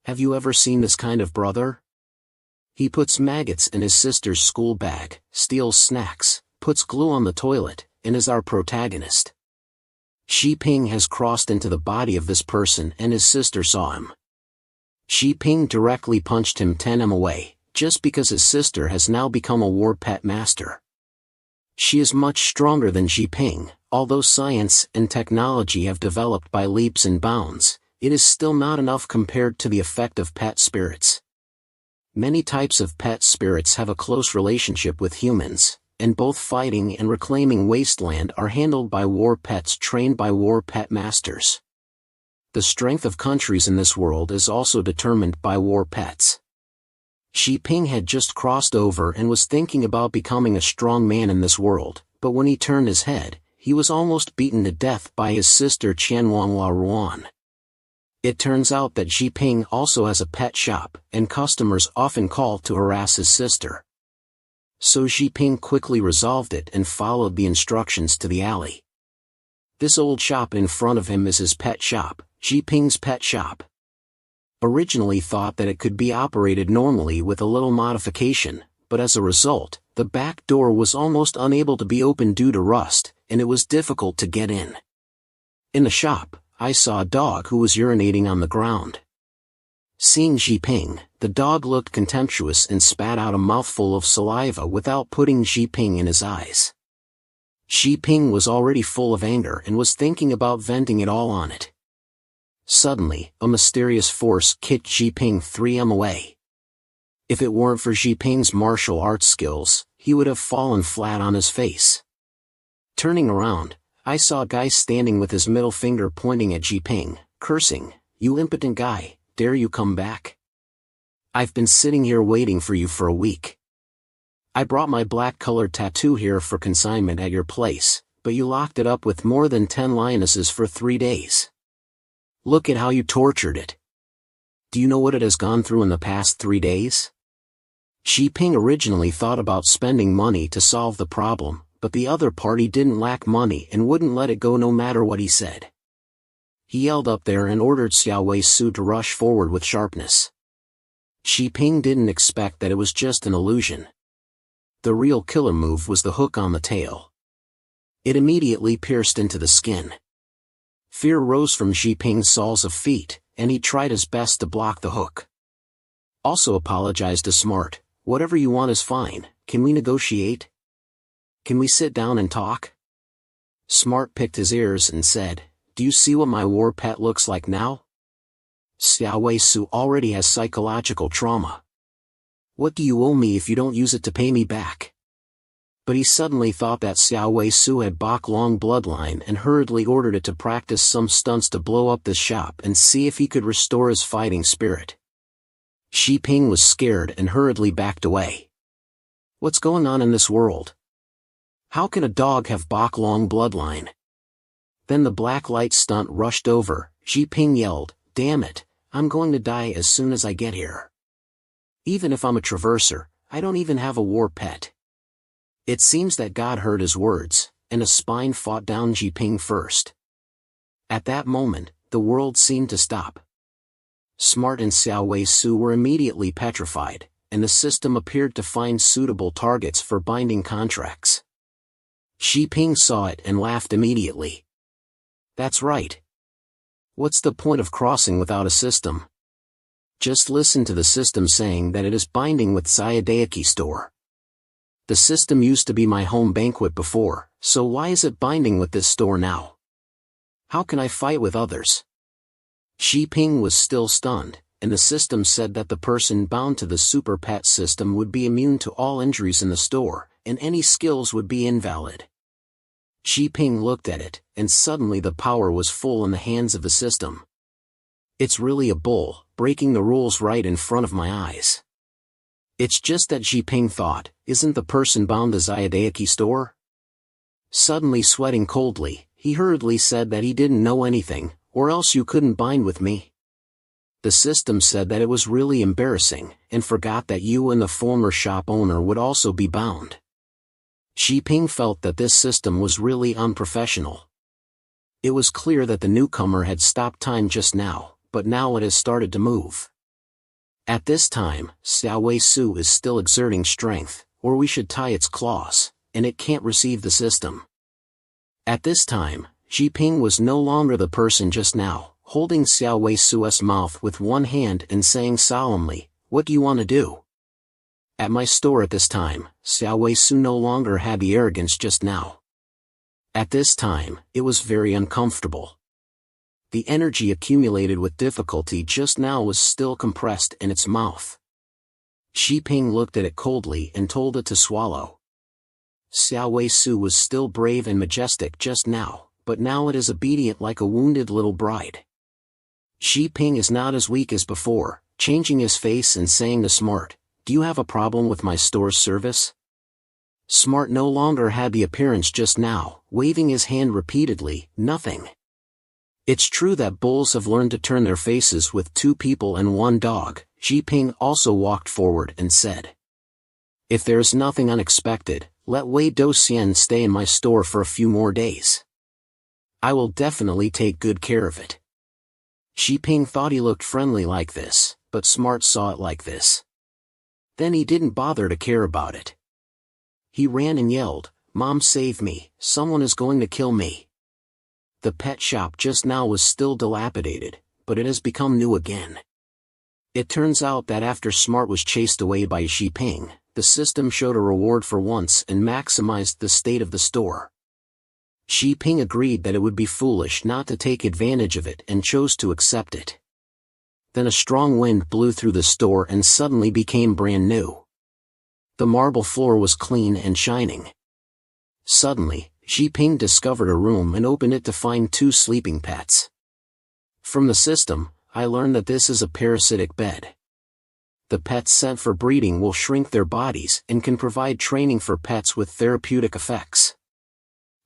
Have you ever seen this kind of brother? He puts maggots in his sister's school bag, steals snacks, puts glue on the toilet, and is our protagonist. Xi Ping has crossed into the body of this person and his sister saw him. Xi Ping directly punched him 10 away, just because his sister has now become a war pet master. She is much stronger than Xi Ping. Although science and technology have developed by leaps and bounds, it is still not enough compared to the effect of pet spirits. Many types of pet spirits have a close relationship with humans, and both fighting and reclaiming wasteland are handled by war pets trained by war pet masters. The strength of countries in this world is also determined by war pets. Xi Ping had just crossed over and was thinking about becoming a strong man in this world, but when he turned his head, he was almost beaten to death by his sister Qianhuanhua Ruan. It turns out that Xi Ping also has a pet shop, and customers often call to harass his sister. So Xi Ping quickly resolved it and followed the instructions to the alley. This old shop in front of him is his pet shop, Xi Ping's pet shop. Originally thought that it could be operated normally with a little modification, but as a result, the back door was almost unable to be opened due to rust, and it was difficult to get in. In the shop, I saw a dog who was urinating on the ground. Seeing Xi Ping, the dog looked contemptuous and spat out a mouthful of saliva without putting Xi Ping in his eyes. Xi Ping was already full of anger and was thinking about venting it all on it. Suddenly, a mysterious force kicked Xi Ping 3 away. If it weren't for Xi Ping's martial arts skills, he would have fallen flat on his face. Turning around, I saw a guy standing with his middle finger pointing at Xi Ping, cursing, "You impotent guy, dare you come back? I've been sitting here waiting for you for a week. I brought my black-colored tattoo here for consignment at your place, but you locked it up with more than 10 lionesses for 3 days. Look at how you tortured it. Do you know what it has gone through in the past 3 days?" Xi Ping originally thought about spending money to solve the problem, but the other party didn't lack money and wouldn't let it go no matter what he said. He yelled up there and ordered Xiao Wei Su to rush forward with sharpness. Xi Ping didn't expect that it was just an illusion. The real killer move was the hook on the tail. It immediately pierced into the skin. Fear rose from Xi Ping's soles of feet, and he tried his best to block the hook. Also apologized to Smart, "Whatever you want is fine, can we negotiate? Can we sit down and talk?" Smart picked his ears and said, "Do you see what my war pet looks like now? Xiao Wei Su already has psychological trauma. What do you owe me if you don't use it to pay me back?" But he suddenly thought that Xiao Wei Su had Bok Long bloodline and hurriedly ordered it to practice some stunts to blow up the shop and see if he could restore his fighting spirit. Xi Ping was scared and hurriedly backed away. What's going on in this world? How can a dog have Bok Long bloodline? Then the black light stunt rushed over. Xi Ping yelled, "Damn it, I'm going to die as soon as I get here. Even if I'm a traverser, I don't even have a war pet." It seems that God heard his words, and a spine fought down Xi Ping first. At that moment, the world seemed to stop. Smart and Xiao Wei Su were immediately petrified, and the system appeared to find suitable targets for binding contracts. Xi Ping saw it and laughed immediately. That's right. What's the point of crossing without a system? Just listen to the system saying that it is binding with Sayadaeki store. The system used to be my home banquet before, so why is it binding with this store now? How can I fight with others? Xi Ping was still stunned, and the system said that the person bound to the super pet system would be immune to all injuries in the store, and any skills would be invalid. Xi Ping looked at it, and suddenly the power was full in the hands of the system. It's really a bull, breaking the rules right in front of my eyes. It's just that Xi Ping thought, isn't the person bound to Sayadaeki store? Suddenly sweating coldly, he hurriedly said that he didn't know anything, or else you couldn't bind with me. The system said that it was really embarrassing, and forgot that you and the former shop owner would also be bound. Xi Ping felt that this system was really unprofessional. It was clear that the newcomer had stopped time just now, but now it has started to move. At this time, Xiao Wei Su is still exerting strength, or we should tie its claws, and it can't receive the system. At this time, Xi Ping was no longer the person just now, holding Xiao Wei Su's mouth with one hand and saying solemnly, "What do you want to do?" At my store at this time, Xiao Wei Su no longer had the arrogance just now. At this time, it was very uncomfortable. The energy accumulated with difficulty just now was still compressed in its mouth. Xi Ping looked at it coldly and told it to swallow. Xiao Wei Su was still brave and majestic just now, but now it is obedient like a wounded little bride. Xi Ping is not as weak as before, changing his face and saying to Smart, "Do you have a problem with my store's service?" Smart no longer had the appearance just now, waving his hand repeatedly, "Nothing." It's true that bulls have learned to turn their faces with two people and one dog. Xi Ping also walked forward and said, "If there is nothing unexpected, let Wei Douxian stay in my store for a few more days. I will definitely take good care of it." Xi Ping thought he looked friendly like this, but Smart saw it like this. Then he didn't bother to care about it. He ran and yelled, "Mom, save me, someone is going to kill me." The pet shop just now was still dilapidated, but it has become new again. It turns out that after Smart was chased away by Xi Ping, the system showed a reward for once and maximized the state of the store. Xi Ping agreed that it would be foolish not to take advantage of it and chose to accept it. Then a strong wind blew through the store and suddenly became brand new. The marble floor was clean and shining. Suddenly, Xi Ping discovered a room and opened it to find two sleeping pets. From the system, I learned that this is a parasitic bed. The pets sent for breeding will shrink their bodies and can provide training for pets with therapeutic effects.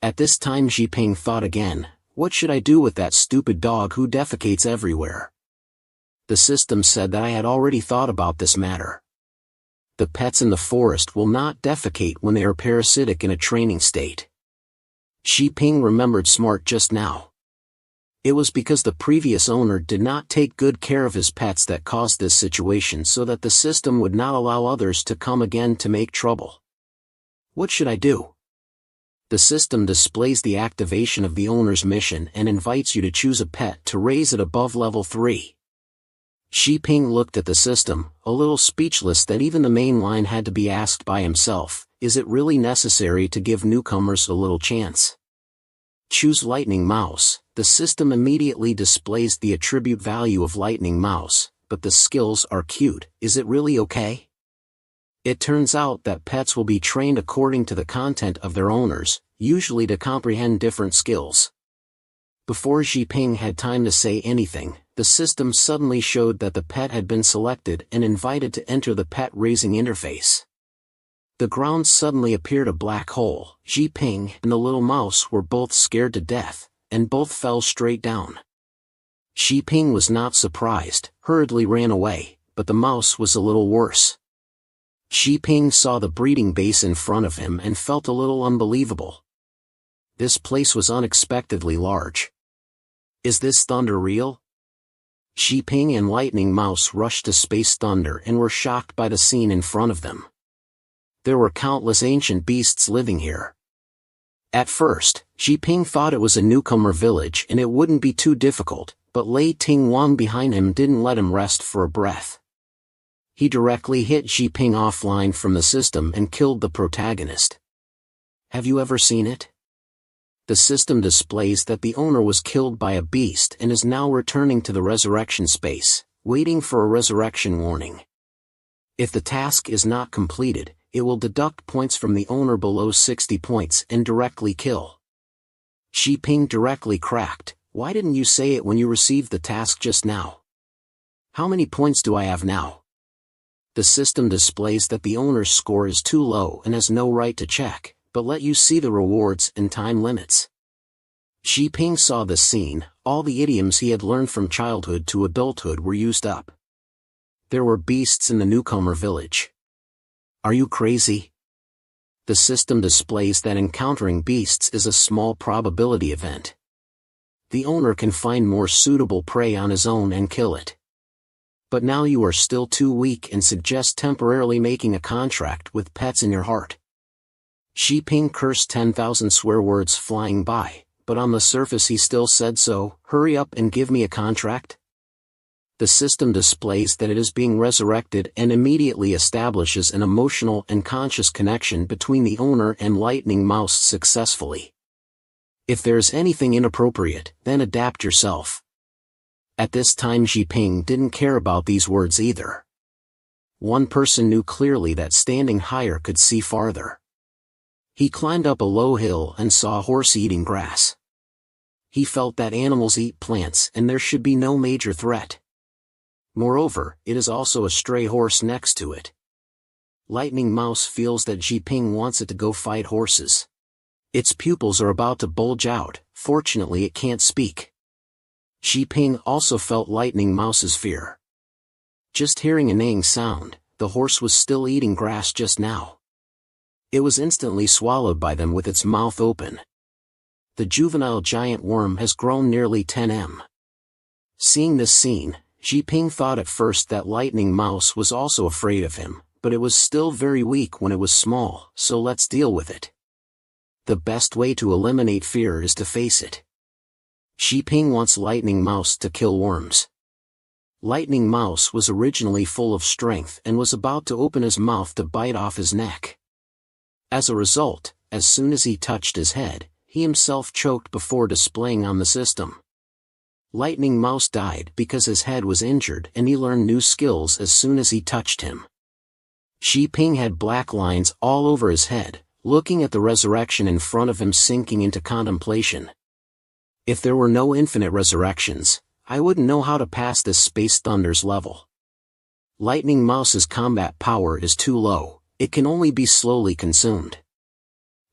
At this time Xi Ping thought again, what should I do with that stupid dog who defecates everywhere? The system said that I had already thought about this matter. The pets in the forest will not defecate when they are parasitic in a training state. Xi Ping remembered Smart just now. It was because the previous owner did not take good care of his pets that caused this situation, so that the system would not allow others to come again to make trouble. What should I do? The system displays the activation of the owner's mission and invites you to choose a pet to raise it above level 3. Xi Ping looked at the system, a little speechless that even the main line had to be asked by himself, is it really necessary to give newcomers a little chance? Choose Lightning Mouse. The system immediately displays the attribute value of Lightning Mouse, but the skills are cute. Is it really okay? It turns out that pets will be trained according to the content of their owners, usually to comprehend different skills. Before Xi Ping had time to say anything, the system suddenly showed that the pet had been selected and invited to enter the pet raising interface. The ground suddenly appeared a black hole. Xi Ping and the little mouse were both scared to death, and both fell straight down. Xi Ping was not surprised, hurriedly ran away, but the mouse was a little worse. Xi Ping saw the breeding base in front of him and felt a little unbelievable. This place was unexpectedly large. Is this thunder real? Xi Ping and Lightning Mouse rushed to Space Thunder and were shocked by the scene in front of them. There were countless ancient beasts living here. At first, Xi Ping thought it was a newcomer village and it wouldn't be too difficult, but Lei Ting Wang behind him didn't let him rest for a breath. He directly hit Xi Ping offline from the system and killed the protagonist. Have you ever seen it? The system displays that the owner was killed by a beast and is now returning to the resurrection space, waiting for a resurrection warning. If the task is not completed, it will deduct points from the owner below 60 points and directly kill. Xi Ping directly cracked, why didn't you say it when you received the task just now? How many points do I have now? The system displays that the owner's score is too low and has no right to check, but let you see the rewards and time limits. Xi Ping saw this scene, all the idioms he had learned from childhood to adulthood were used up. There were beasts in the newcomer village. Are you crazy? The system displays that encountering beasts is a small probability event. The owner can find more suitable prey on his own and kill it. But now you are still too weak and suggest temporarily making a contract with pets in your heart. Xi Ping cursed 10,000 swear words flying by, but on the surface he still said, "So, hurry up and give me a contract?" The system displays that it is being resurrected and immediately establishes an emotional and conscious connection between the owner and Lightning Mouse successfully. If there is anything inappropriate, then adapt yourself. At this time Xi Ping didn't care about these words either. One person knew clearly that standing higher could see farther. He climbed up a low hill and saw a horse eating grass. He felt that animals eat plants and there should be no major threat. Moreover, it is also a stray horse next to it. Lightning Mouse feels that Xi Ping wants it to go fight horses. Its pupils are about to bulge out, fortunately it can't speak. Xi Ping also felt Lightning Mouse's fear. Just hearing a neighing sound, the horse was still eating grass just now. It was instantly swallowed by them with its mouth open. The juvenile giant worm has grown nearly 10 m. Seeing this scene, Xi Ping thought at first that Lightning Mouse was also afraid of him, but it was still very weak when it was small, so let's deal with it. The best way to eliminate fear is to face it. Xi Ping wants Lightning Mouse to kill worms. Lightning Mouse was originally full of strength and was about to open his mouth to bite off his neck. As a result, as soon as he touched his head, he himself choked before displaying on the system. Lightning Mouse died because his head was injured and he learned new skills as soon as he touched him. Xi Ping had black lines all over his head, looking at the resurrection in front of him sinking into contemplation. If there were no infinite resurrections, I wouldn't know how to pass this Space Thunder's level. Lightning Mouse's combat power is too low, it can only be slowly consumed.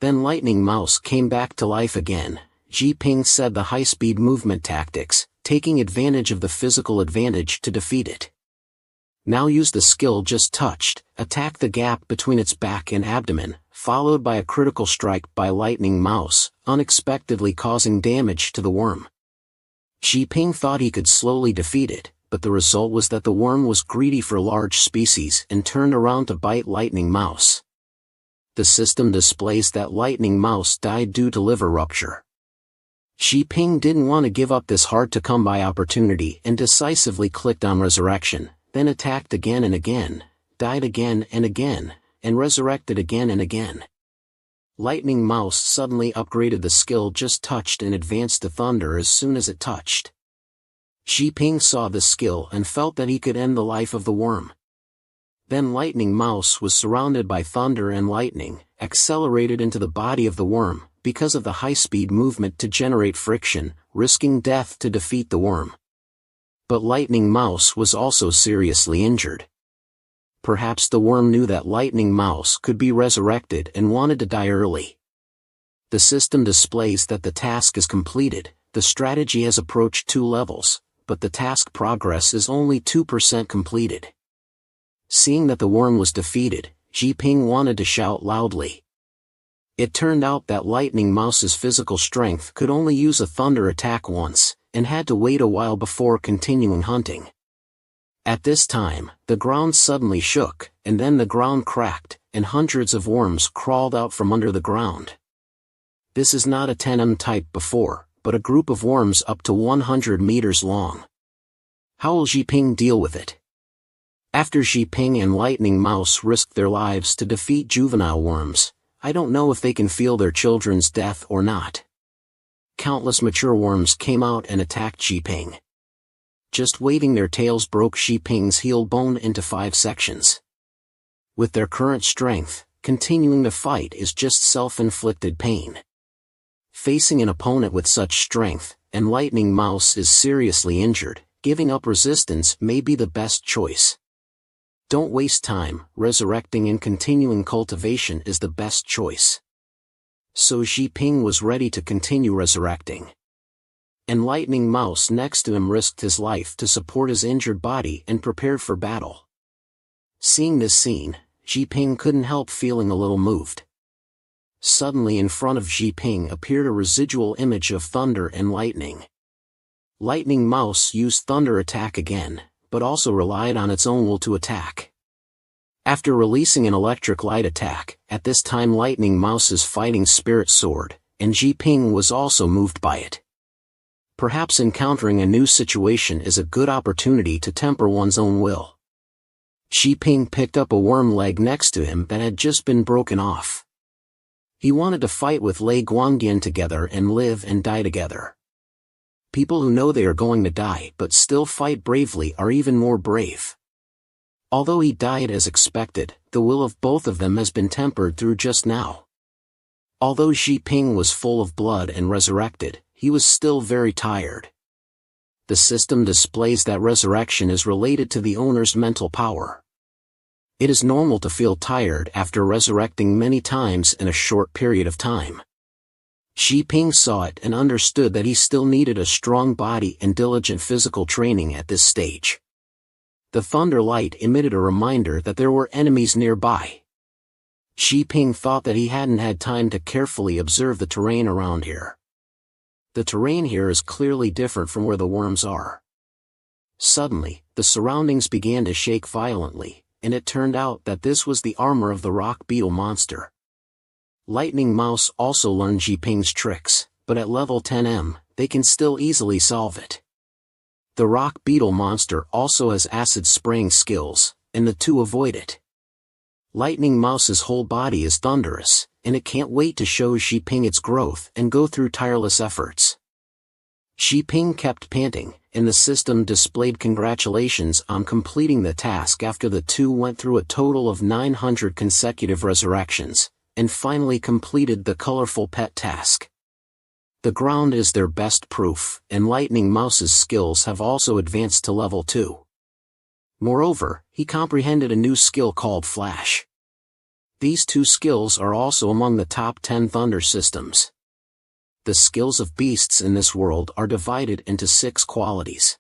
Then Lightning Mouse came back to life again. Xi Ping said the high-speed movement tactics, taking advantage of the physical advantage to defeat it. Now use the skill just touched, attack the gap between its back and abdomen, followed by a critical strike by Lightning Mouse, unexpectedly causing damage to the worm. Xi Ping thought he could slowly defeat it, but the result was that the worm was greedy for large species and turned around to bite Lightning Mouse. The system displays that Lightning Mouse died due to liver rupture. Xi Ping didn't want to give up this hard-to-come-by opportunity and decisively clicked on Resurrection, then attacked again and again, died again and again, and resurrected again and again. Lightning Mouse suddenly upgraded the skill just touched and advanced to Thunder as soon as it touched. Xi Ping saw the skill and felt that he could end the life of the worm. Then Lightning Mouse was surrounded by thunder and lightning, accelerated into the body of the worm, because of the high-speed movement to generate friction, risking death to defeat the worm. But Lightning Mouse was also seriously injured. Perhaps the worm knew that Lightning Mouse could be resurrected and wanted to die early. The system displays that the task is completed, the strategy has approached 2 levels, but the task progress is only 2% completed. Seeing that the worm was defeated, Xi Ping wanted to shout loudly. It turned out that Lightning Mouse's physical strength could only use a thunder attack once, and had to wait a while before continuing hunting. At this time, the ground suddenly shook, and then the ground cracked, and hundreds of worms crawled out from under the ground. This is not a 10M type before, but a group of worms up to 100 meters long. How will Xi Ping deal with it? After Xi Ping and Lightning Mouse risked their lives to defeat juvenile worms, I don't know if they can feel their children's death or not. Countless mature worms came out and attacked Xi Ping. Just waving their tails broke Xi Ping's heel bone into 5 sections. With their current strength, continuing the fight is just self-inflicted pain. Facing an opponent with such strength, and Lightning Mouse is seriously injured, giving up resistance may be the best choice. Don't waste time, resurrecting and continuing cultivation is the best choice. So Xi Ping was ready to continue resurrecting. And Lightning Mouse next to him risked his life to support his injured body and prepared for battle. Seeing this scene, Xi Ping couldn't help feeling a little moved. Suddenly in front of Xi Ping appeared a residual image of thunder and lightning. Lightning Mouse used thunder attack again, but also relied on its own will to attack. After releasing an electric light attack, at this time Lightning Mouse's fighting spirit soared, and Ji Ping was also moved by it. Perhaps encountering a new situation is a good opportunity to temper one's own will. Ji Ping picked up a worm leg next to him that had just been broken off. He wanted to fight with Lei Guangdian together and live and die together. People who know they are going to die but still fight bravely are even more brave. Although he died as expected, the will of both of them has been tempered through just now. Although Ji Ping was full of blood and resurrected, he was still very tired. The system displays that resurrection is related to the owner's mental power. It is normal to feel tired after resurrecting many times in a short period of time. Ji Ping saw it and understood that he still needed a strong body and diligent physical training at this stage. The thunder light emitted a reminder that there were enemies nearby. Ji Ping thought that he hadn't had time to carefully observe the terrain around here. The terrain here is clearly different from where the worms are. Suddenly, the surroundings began to shake violently, and it turned out that this was the armor of the rock beetle monster. Lightning Mouse also learned Ji Ping's tricks, but at level 10M, they can still easily solve it. The rock beetle monster also has acid spraying skills, and the two avoid it. Lightning Mouse's whole body is thunderous, and it can't wait to show Ji Ping its growth and go through tireless efforts. Ji Ping kept panting, and the system displayed congratulations on completing the task after the two went through a total of 900 consecutive resurrections, and finally completed the colorful pet task. The ground is their best proof, and Lightning Mouse's skills have also advanced to level 2. Moreover, he comprehended a new skill called Flash. These two skills are also among the top 10 thunder systems. The skills of beasts in this world are divided into 6 qualities.